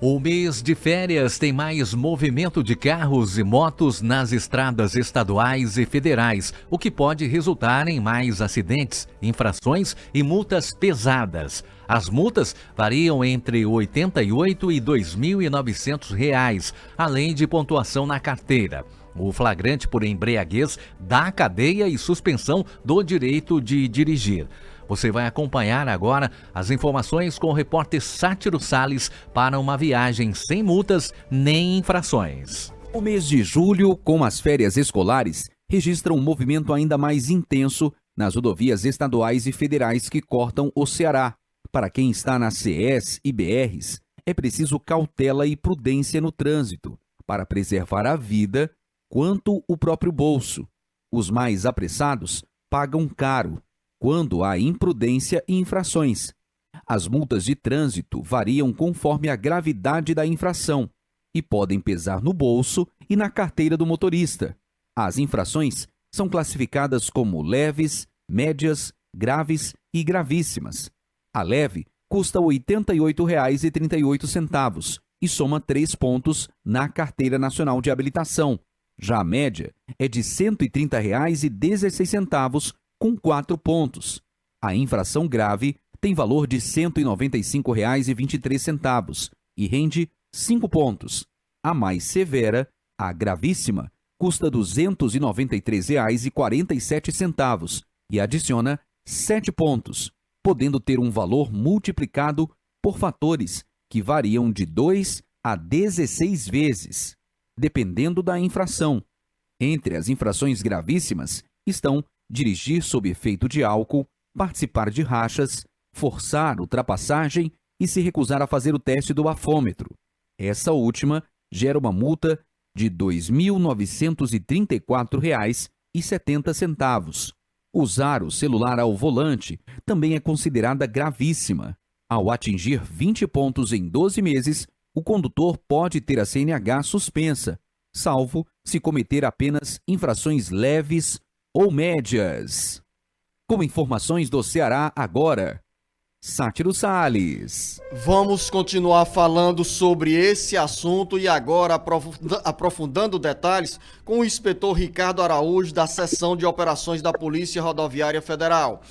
O mês de férias tem mais movimento de carros e motos nas estradas estaduais e federais, o que pode resultar em mais acidentes, infrações e multas pesadas. As multas variam entre R$ 88 e R$ 2.900, além de pontuação na carteira. O flagrante por embriaguez dá cadeia e suspensão do direito de dirigir. Você vai acompanhar agora as informações com o repórter Sátiro Salles para uma viagem sem multas nem infrações. O mês de julho, com as férias escolares, registra um movimento ainda mais intenso nas rodovias estaduais e federais que cortam o Ceará. Para quem está nas CEs e BRs, é preciso cautela e prudência no trânsito para preservar a vida quanto o próprio bolso. Os mais apressados pagam caro quando há imprudência e infrações. As multas de trânsito variam conforme a gravidade da infração e podem pesar no bolso e na carteira do motorista. As infrações são classificadas como leves, médias, graves e gravíssimas. A leve custa R$ 88,38 e soma 3 pontos na Carteira Nacional de Habilitação. Já a média é de R$ 130,16 com 4 pontos. A infração grave tem valor de R$ 195,23 e rende 5 pontos. A mais severa, a gravíssima, custa R$ 293,47 e adiciona 7 pontos, podendo ter um valor multiplicado por fatores que variam de 2 a 16 vezes, dependendo da infração. Entre as infrações gravíssimas estão dirigir sob efeito de álcool, participar de rachas, forçar ultrapassagem e se recusar a fazer o teste do bafômetro. Essa última gera uma multa de R$ 2.934,70. Usar o celular ao volante também é considerada gravíssima. Ao atingir 20 pontos em 12 meses, o condutor pode ter a CNH suspensa, salvo se cometer apenas infrações leves ou médias. Com informações do Ceará agora, Sátiro Salles. Vamos continuar falando sobre esse assunto e agora aprofundando detalhes com o inspetor Ricardo Araújo, da Seção de Operações da Polícia Rodoviária Federal.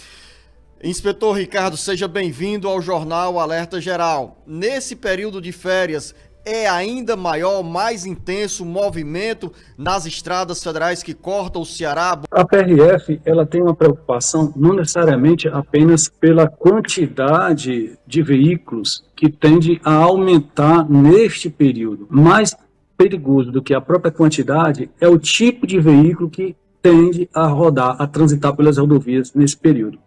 Inspetor Ricardo, seja bem-vindo ao Jornal Alerta Geral. Nesse período de férias, é ainda maior, mais intenso o movimento nas estradas federais que cortam o Ceará? A PRF, ela tem uma preocupação não necessariamente apenas pela quantidade de veículos que tende a aumentar neste período. Mais perigoso do que a própria quantidade é o tipo de veículo que tende a rodar, a transitar pelas rodovias nesse período.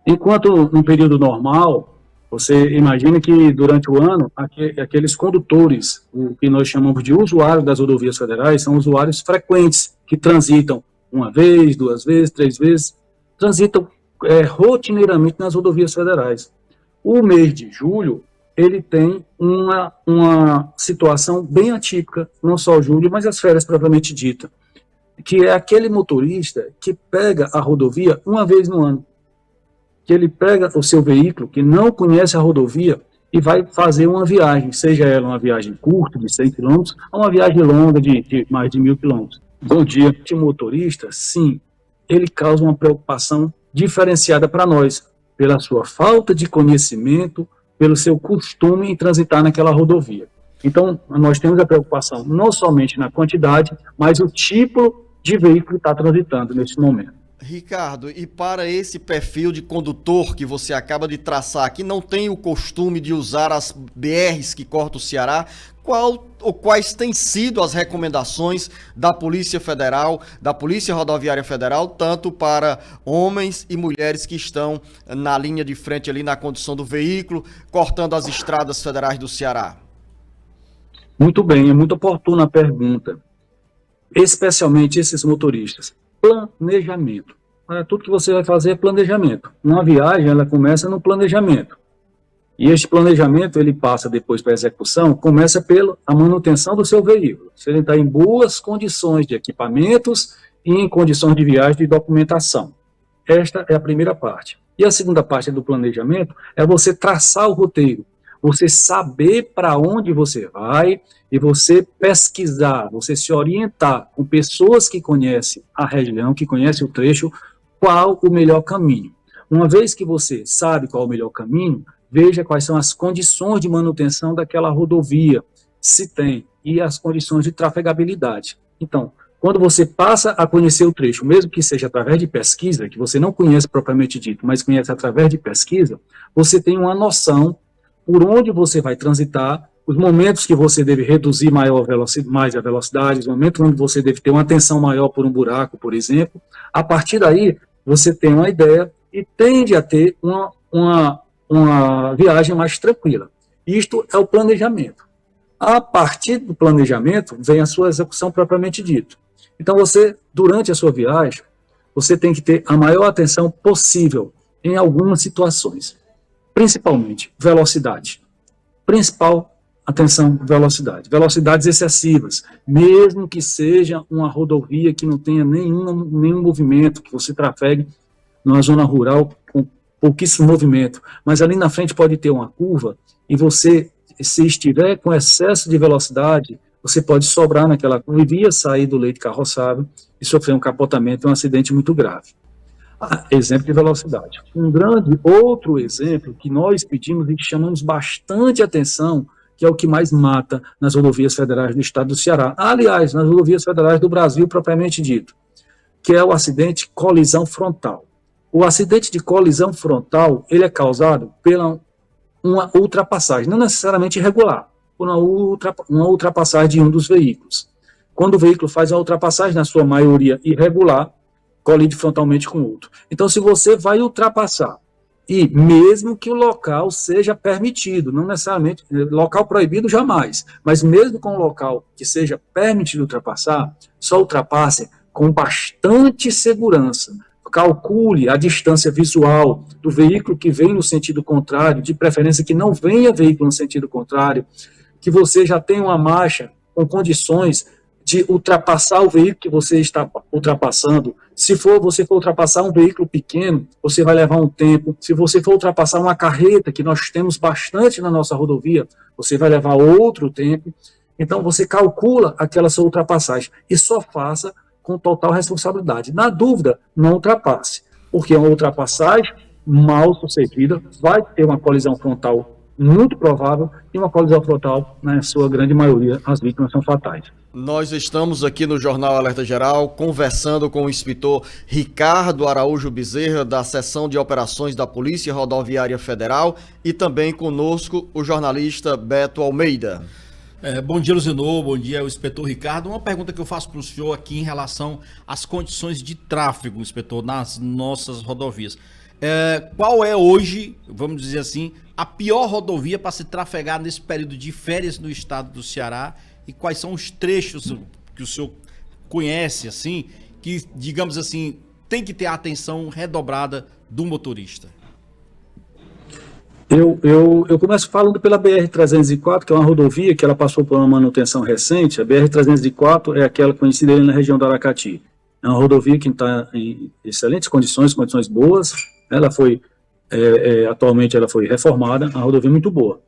Enquanto no período normal, você imagina que durante o ano, aqueles condutores, o que nós chamamos de usuários das rodovias federais, são usuários frequentes, que transitam uma vez, 2 vezes, 3 vezes, transitam rotineiramente nas rodovias federais. O mês de julho, ele tem uma situação bem atípica, não só o julho, mas as férias propriamente dita, que é aquele motorista que pega a rodovia uma vez no ano, que ele pega o seu veículo, que não conhece a rodovia, e vai fazer uma viagem, seja ela uma viagem curta, de 100 km, ou uma viagem longa de mais de 1.000 km. Bom dia. O motorista, sim, ele causa uma preocupação diferenciada para nós, pela sua falta de conhecimento, pelo seu costume em transitar naquela rodovia. Então, nós temos a preocupação não somente na quantidade, mas o tipo de veículo que está transitando nesse momento. Ricardo, e para esse perfil de condutor que você acaba de traçar, que não tem o costume de usar as BRs que cortam o Ceará, quais têm sido as recomendações da Polícia Federal, da Polícia Rodoviária Federal, tanto para homens e mulheres que estão na linha de frente ali na condução do veículo, cortando as estradas federais do Ceará? Muito bem, é muito oportuna a pergunta. Especialmente esses motoristas. Planejamento. Tudo que você vai fazer é planejamento. Uma viagem, ela começa no planejamento. E este planejamento, ele passa depois para a execução, começa pela manutenção do seu veículo. Se ele está em boas condições de equipamentos e em condições de viagem de documentação. Esta é a primeira parte. E a segunda parte do planejamento é você traçar o roteiro. você saber para onde você vai e você pesquisar, você se orientar com pessoas que conhecem a região, que conhecem o trecho, qual o melhor caminho. Uma vez que você sabe qual o melhor caminho, veja quais são as condições de manutenção daquela rodovia, se tem, e as condições de trafegabilidade. Então, quando você passa a conhecer o trecho, mesmo que seja através de pesquisa, que você não conhece propriamente dito, mas conhece através de pesquisa, você tem uma noção por onde você vai transitar, os momentos que você deve reduzir mais a velocidade, os momentos onde você deve ter uma atenção maior por um buraco, por exemplo. A partir daí, você tem uma ideia e tende a ter uma viagem mais tranquila. Isto é o planejamento. A partir do planejamento, vem a sua execução propriamente dita. Então, você, durante a sua viagem, você tem que ter a maior atenção possível em algumas situações. Principalmente, velocidade. Principal atenção, velocidade. Velocidades excessivas, mesmo que seja uma rodovia que não tenha nenhum movimento, que você trafegue numa zona rural com pouquíssimo movimento, mas ali na frente pode ter uma curva e você, se estiver com excesso de velocidade, você pode sobrar naquela curva e via sair do leito carroçável e sofrer um capotamento, um acidente muito grave. Exemplo de velocidade. Um grande outro exemplo que nós pedimos e que chamamos bastante atenção, que é o que mais mata nas rodovias federais do estado do Ceará. Aliás, nas rodovias federais do Brasil, propriamente dito, que é o acidente colisão frontal. O acidente de colisão frontal, ele é causado pela uma ultrapassagem, não necessariamente irregular, por uma ultrapassagem de um dos veículos. Quando o veículo faz uma ultrapassagem, na sua maioria irregular, colide frontalmente com o outro. Então, se você vai ultrapassar, e mesmo que o local seja permitido, não necessariamente, local proibido jamais, mas mesmo com o local que seja permitido ultrapassar, só ultrapasse com bastante segurança. Calcule a distância visual do veículo que vem no sentido contrário, de preferência que não venha veículo no sentido contrário, que você já tenha uma marcha com condições de ultrapassar o veículo que você está ultrapassando. Se você for ultrapassar um veículo pequeno, você vai levar um tempo. Se você for ultrapassar uma carreta, que nós temos bastante na nossa rodovia, você vai levar outro tempo. Então, você calcula aquela sua ultrapassagem e só faça com total responsabilidade. Na dúvida, não ultrapasse, porque uma ultrapassagem mal sucedida vai ter uma colisão frontal muito provável, e uma colisão frontal, na sua grande maioria, as vítimas são fatais. Nós estamos aqui no Jornal Alerta Geral conversando com o inspetor Ricardo Araújo Bezerra, da Seção de Operações da Polícia Rodoviária Federal, e também conosco o jornalista Beto Almeida. Bom dia, Luzinor, bom dia, o inspetor Ricardo. Uma pergunta que eu faço para o senhor aqui em relação às condições de tráfego, inspetor, nas nossas rodovias. Qual é hoje, vamos dizer assim, a pior rodovia para se trafegar nesse período de férias no estado do Ceará, e quais são os trechos que o senhor conhece, assim, que, digamos assim, tem que ter a atenção redobrada do motorista? Eu começo falando pela BR-304, que é uma rodovia que ela passou por uma manutenção recente. A BR-304 é aquela conhecida ali na região do Aracati. É uma rodovia que está em excelentes condições boas. Ela foi, atualmente ela foi reformada, uma rodovia muito boa.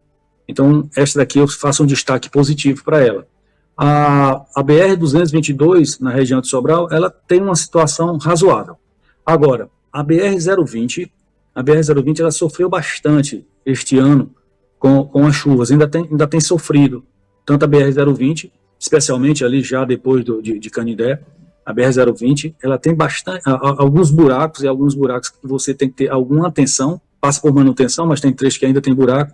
Então, esta daqui eu faço um destaque positivo para ela. A BR-222, na região de Sobral, ela tem uma situação razoável. Agora, a BR-020 ela sofreu bastante este ano com as chuvas, ainda tem sofrido, tanto a BR-020, especialmente ali já depois de Canindé. A BR-020, ela tem alguns buracos, e alguns buracos que você tem que ter alguma atenção, passa por manutenção, mas tem trechos que ainda tem buraco,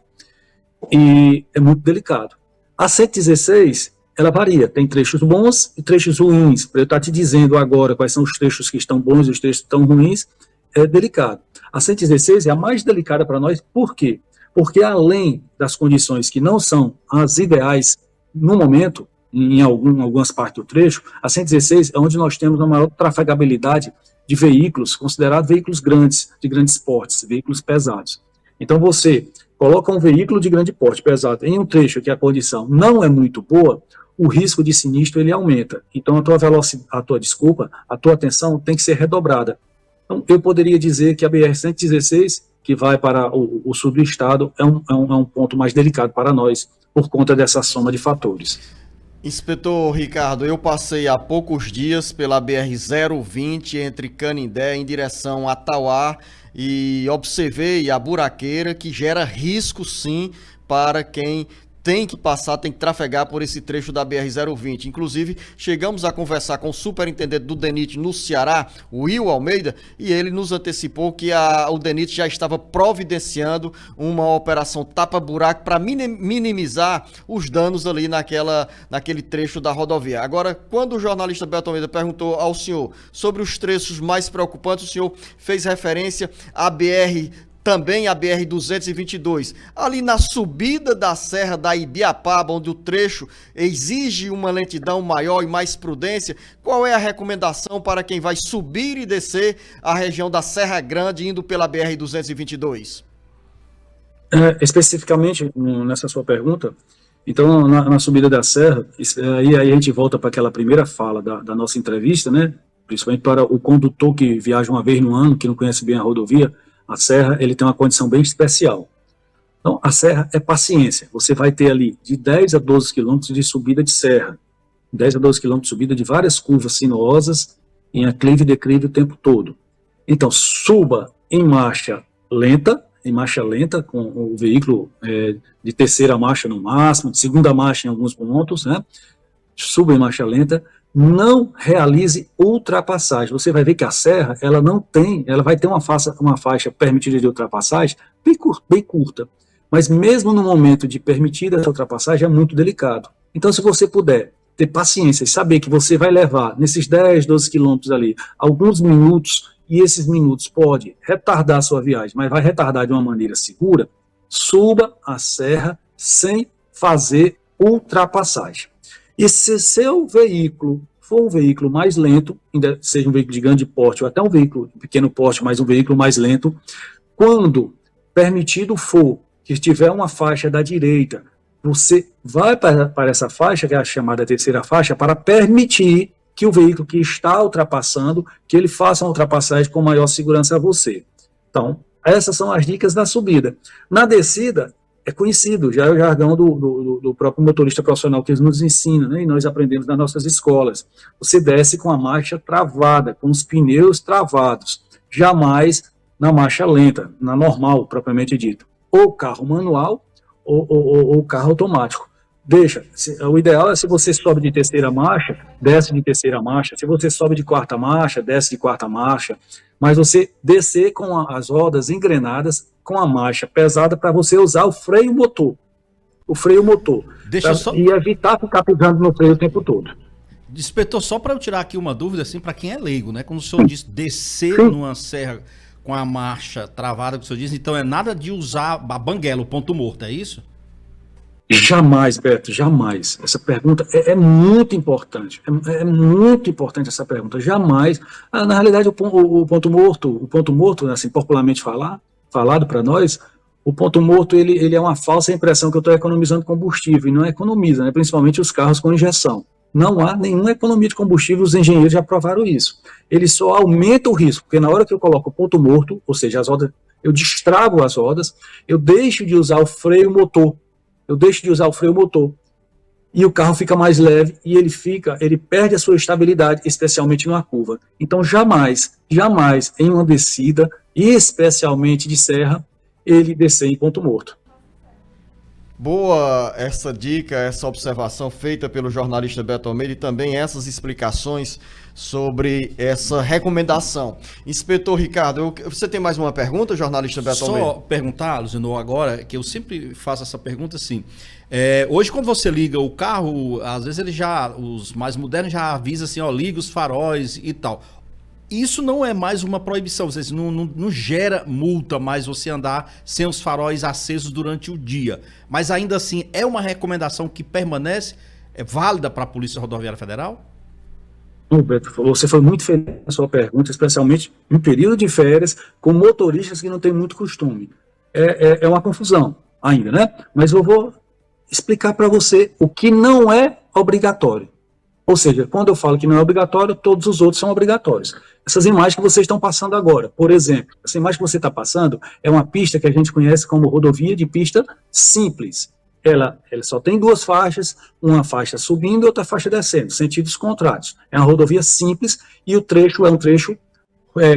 e é muito delicado. A 116, ela varia, tem trechos bons e trechos ruins. Para eu estar te dizendo agora quais são os trechos que estão bons e os trechos que estão ruins, é delicado. A 116 é a mais delicada para nós, por quê? Porque além das condições que não são as ideais no momento, em algumas partes do trecho, a 116 é onde nós temos a maior trafegabilidade de veículos, considerados veículos grandes, de grandes portes, veículos pesados. Então você coloca um veículo de grande porte pesado em um trecho que a condição não é muito boa, o risco de sinistro ele aumenta. Então a tua atenção tem que ser redobrada. Então eu poderia dizer que a BR-116, que vai para o sul do estado, é um ponto mais delicado para nós, por conta dessa soma de fatores. Inspetor Ricardo, eu passei há poucos dias pela BR-020 entre Canindé em direção a Tauá e observei a buraqueira que gera risco sim para quem tem que passar, tem que trafegar por esse trecho da BR-020. Inclusive, chegamos a conversar com o superintendente do DENIT no Ceará, o Will Almeida, e ele nos antecipou que o DENIT já estava providenciando uma operação tapa-buraco para minimizar os danos ali naquele trecho da rodovia. Agora, quando o jornalista Beto Almeida perguntou ao senhor sobre os trechos mais preocupantes, o senhor fez referência à também a BR-222, ali na subida da Serra da Ibiapaba, onde o trecho exige uma lentidão maior e mais prudência. Qual é a recomendação para quem vai subir e descer a região da Serra Grande indo pela BR-222? Especificamente nessa sua pergunta, então na subida da Serra, aí a gente volta para aquela primeira fala da nossa entrevista, né? Principalmente para o condutor que viaja uma vez no ano, que não conhece bem a rodovia. A serra, ele tem uma condição bem especial. Então, a serra é paciência. Você vai ter ali de 10 a 12 quilômetros de subida de serra. 10 a 12 quilômetros de subida de várias curvas sinuosas, em aclive e declive o tempo todo. Então, suba em marcha lenta, com o veículo de terceira marcha no máximo, de segunda marcha em alguns pontos, né? Suba em marcha lenta. Não realize ultrapassagem. Você vai ver que a serra, ela vai ter uma faixa permitida de ultrapassagem bem curta. Mas mesmo no momento de permitida essa ultrapassagem é muito delicado. Então, se você puder ter paciência e saber que você vai levar nesses 10, 12 quilômetros ali alguns minutos, e esses minutos pode retardar a sua viagem, mas vai retardar de uma maneira segura, suba a serra sem fazer ultrapassagem. E se seu veículo for um veículo mais lento, ainda seja um veículo de grande porte ou até um veículo de pequeno porte, mas um veículo mais lento, quando permitido for que tiver uma faixa da direita, você vai para essa faixa, que é a chamada terceira faixa, para permitir que o veículo que está ultrapassando, que ele faça uma ultrapassagem com maior segurança a você. Então, essas são as dicas da subida. Na descida, é conhecido, já é o jargão do próprio motorista profissional que eles nos ensinam, né, e nós aprendemos nas nossas escolas. Você desce com a marcha travada, com os pneus travados, jamais na marcha lenta, na normal, propriamente dito. Ou carro manual, ou carro automático. O ideal é se você sobe de terceira marcha, desce de terceira marcha, se você sobe de quarta marcha, desce de quarta marcha, mas você descer com as rodas engrenadas, com a marcha pesada, para você usar o freio motor. E evitar ficar pisando no freio o tempo todo. Inspetor, só para eu tirar aqui uma dúvida, assim, para quem é leigo, né? Quando o senhor diz descer numa serra com a marcha travada, que o senhor diz, então é nada de usar a banguela, o ponto morto, é isso? Jamais, Beto, jamais. Essa pergunta é muito importante. É muito importante essa pergunta. Jamais. Na realidade, o ponto morto, assim, popularmente falado para nós, o ponto morto ele é uma falsa impressão que eu estou economizando combustível, e não economiza, né? Principalmente os carros com injeção. Não há nenhuma economia de combustível, os engenheiros já provaram isso. Ele só aumenta o risco, porque na hora que eu coloco o ponto morto, ou seja, as rodas, eu destravo as rodas, eu deixo de usar o freio motor. E o carro fica mais leve e ele perde a sua estabilidade, especialmente numa curva. Então, jamais em uma descida, e especialmente de serra, ele descer em ponto morto. Boa essa dica, essa observação feita pelo jornalista Beto Almeida e também essas explicações sobre essa recomendação. Inspetor Ricardo, você tem mais uma pergunta, jornalista Beto Almeida? Só perguntar, Luzinor, agora, que eu sempre faço essa pergunta assim, hoje quando você liga o carro, às vezes os mais modernos já avisam assim, ó, liga os faróis e tal. Isso não é mais uma proibição, ou seja, não gera multa mais você andar sem os faróis acesos durante o dia. Mas ainda assim, é uma recomendação que permanece, é válida para a Polícia Rodoviária Federal? Beto, você foi muito feliz na sua pergunta, especialmente em período de férias, com motoristas que não têm muito costume. É uma confusão ainda, né? Mas eu vou explicar para você o que não é obrigatório. Ou seja, quando eu falo que não é obrigatório, todos os outros são obrigatórios. Essas imagens que vocês estão passando agora, por exemplo, essa imagem que você está passando é uma pista que a gente conhece como rodovia de pista simples. Ela só tem duas faixas, uma faixa subindo e outra faixa descendo, sentidos contrários. É uma rodovia simples e o trecho é um trecho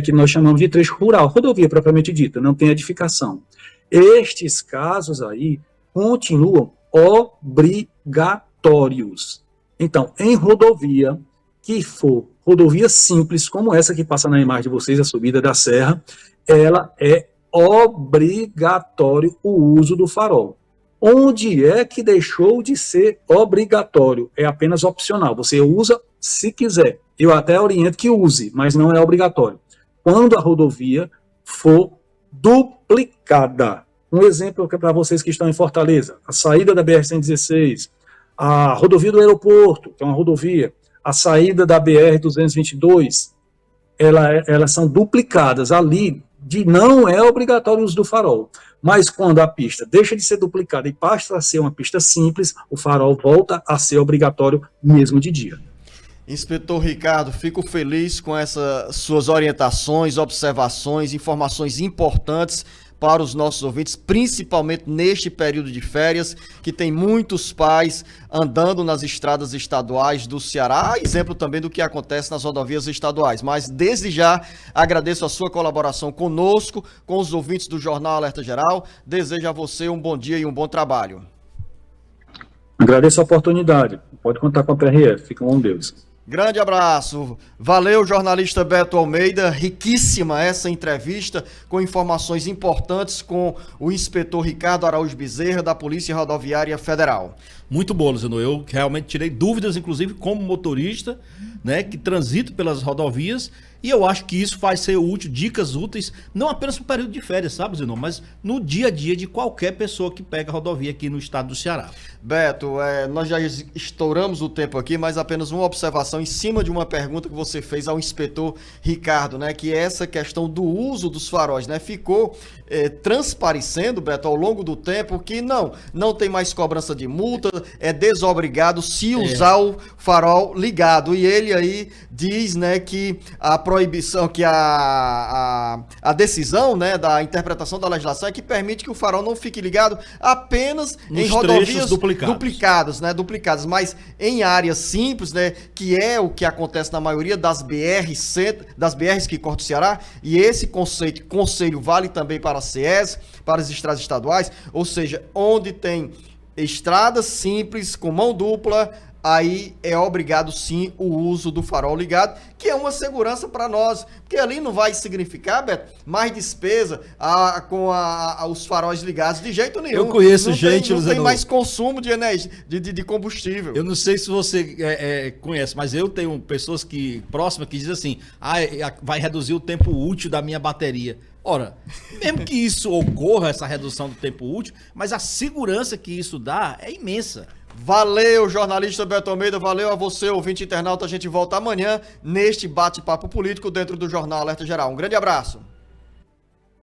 que nós chamamos de trecho rural, rodovia propriamente dita, não tem edificação. Estes casos aí continuam obrigatórios. Então, em rodovia que for rodovia simples, como essa que passa na imagem de vocês, a subida da serra, ela é obrigatório o uso do farol. Onde é que deixou de ser obrigatório? É apenas opcional, você usa se quiser. Eu até oriento que use, mas não é obrigatório. Quando a rodovia for duplicada. Um exemplo para vocês que estão em Fortaleza, a saída da BR-116, a rodovia do aeroporto, que é uma rodovia, a saída da BR-222, elas são duplicadas ali, não é obrigatório o uso do farol. Mas quando a pista deixa de ser duplicada e passa a ser uma pista simples, o farol volta a ser obrigatório mesmo de dia. Inspetor Ricardo, fico feliz com essas suas orientações, observações, informações importantes para os nossos ouvintes, principalmente neste período de férias, que tem muitos pais andando nas estradas estaduais do Ceará, exemplo também do que acontece nas rodovias estaduais. Mas, desde já, agradeço a sua colaboração conosco, com os ouvintes do Jornal Alerta Geral. Desejo a você um bom dia e um bom trabalho. Agradeço a oportunidade. Pode contar com a PRF. Fica com Deus. Grande abraço. Valeu, jornalista Beto Almeida. Riquíssima essa entrevista, com informações importantes com o inspetor Ricardo Araújo Bezerra, da Polícia Rodoviária Federal. Muito bom, Luciano. Eu realmente tirei dúvidas, inclusive, como motorista, né, que transito pelas rodovias, e eu acho que isso vai ser útil, dicas úteis, não apenas no período de férias, sabe, Zeno, mas no dia a dia de qualquer pessoa que pega a rodovia aqui no estado do Ceará. Beto, nós já estouramos o tempo aqui, mas apenas uma observação em cima de uma pergunta que você fez ao inspetor Ricardo, né, que é essa questão do uso dos faróis, né, ficou transparecendo, Beto, ao longo do tempo, que não tem mais cobrança de multa, é desobrigado se usar o farol ligado, e ele aí diz, né, que a proibição, que a decisão, né, da interpretação da legislação é que permite que o farol não fique ligado apenas em rodovias duplicadas, mas em áreas simples, né, que é o que acontece na maioria das BRs que cortam o Ceará, e esse conselho vale também para a CES, para as estradas estaduais, ou seja, onde tem estradas simples com mão dupla, aí é obrigado sim o uso do farol ligado, que é uma segurança para nós, porque ali não vai significar, Beto, mais despesa com os faróis ligados de jeito nenhum. Eu conheço gente, não tem mais consumo de energia, de combustível. Eu não sei se você conhece, mas eu tenho pessoas próximas que dizem assim, vai reduzir o tempo útil da minha bateria. Ora, mesmo que isso ocorra, essa redução do tempo útil, mas a segurança que isso dá é imensa. Valeu, jornalista Beto Almeida, valeu a você, ouvinte internauta. A gente volta amanhã neste bate-papo político dentro do Jornal Alerta Geral. Um grande abraço.